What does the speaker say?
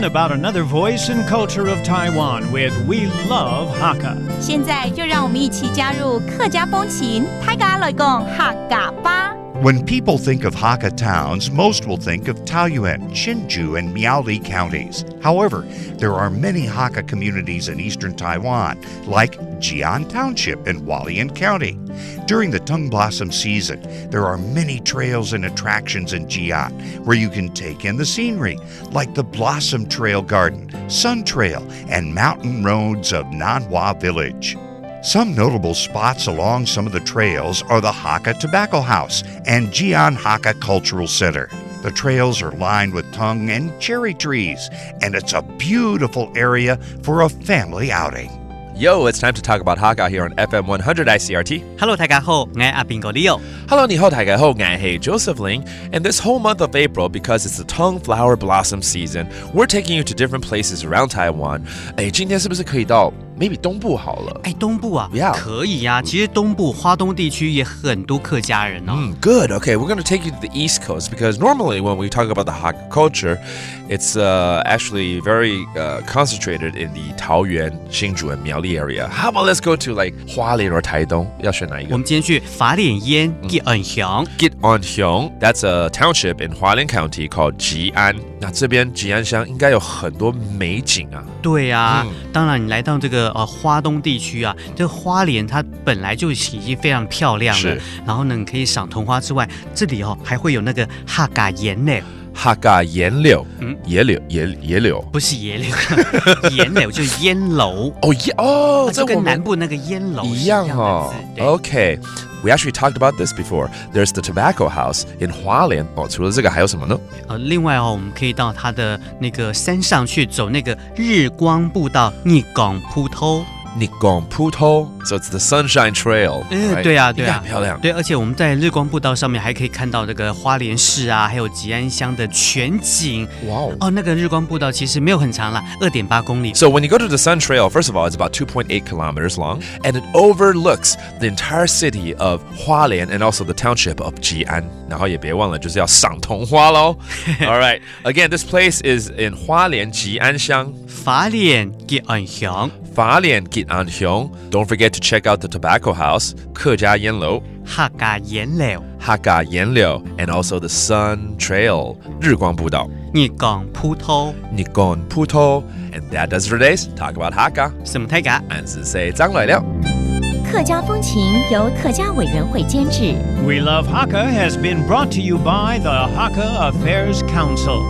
about another voice and culture of Taiwan with We Love Hakka. 现在就让我们一起加入客家风情，大家来讲客家吧。When people think of Hakka towns, most will think of Taoyuan, Hsinchu, and Miaoli counties. However, there are many Hakka communities in eastern Taiwan, like Jian Township in Hualien County. During the tongue blossom season, there are many trails and attractions in Jian where you can take in the scenery, like the Blossom Trail Garden, Sun Trail, and mountain roads of Nanhua Village. Some notable spots along some of the trails are the Hakka Tobacco House and Jian Hakka Cultural Center. The trails are lined with tung and cherry trees, and it's a beautiful area for a family outing. Yo, it's time to talk about Hakka here on FM 100 ICRT. Hello, 大家好，我係阿邊個 Leo。Hello, 你好，大家好，我係 Joseph Ling. And this whole month of April, because it's the tongue flower blossom season, we're taking you to different places around Taiwan. 今天是不是可以到 maybe 东部好了？东部啊， Yeah. 可以啊。其實東部花東地區也很多客家人哦。Good. Okay, we're going to take you to the East Coast because normally when we talk about the Hakka culture, it's actually very concentrated in the Taoyuan, Hsinchu, and Miaoli area. How about let's go to like 花蓮 or 台東？要選哪一個？我們今天去法蓮煙吉安鄉。Git on Hyung, that's a township in Hualien County called Jian. 那這邊吉安鄉應該有很多美景啊。對啊，當然你來到這個花東地區啊，這個花蓮它本來就已經非常漂亮了。然後呢，你可以賞桐花之外，這裡還會有那個客家鹽柳。客家鹽柳，野柳，不是野柳，鹽柳就是煙樓。就跟南部那個煙樓一樣哦。Okay, we actually talked about this before. There's the tobacco house in 花蓮。除了這個還有什麼呢？另外我們可以到它的那個山上去走那個日光步道逆港鋪頭。逆港鋪頭 so it's the Sunshine Trail. 對啊，很漂亮。對，而且我們在日光步道上面還可以看到這個花蓮市啊，還有吉安鄉的全景。哇那個日光步道其實沒有很長啦，2.8公里。So when you go to the Sun Trail, first of all, it's about 2.8 kilometers long, and it overlooks the entire city of Hualien and also the township of Jian. 然後也別忘了，就是要賞桐花咯。All right, again, this place is in 花蓮吉安鄉。法蓮吉安鄉。法蓮吉安鄉。Don't forget to check out the tobacco house, 客家煙樓。客家鹽柳。客家鹽柳 and also the Sun Trail, 日光步道。逆港鋪頭。逆港鋪頭 And that does for today's Talk About Hakka. 什麼大家？俺是說張來了。客家風情由客家委員會監製。We Love Hakka has been brought to you by the Hakka Affairs Council.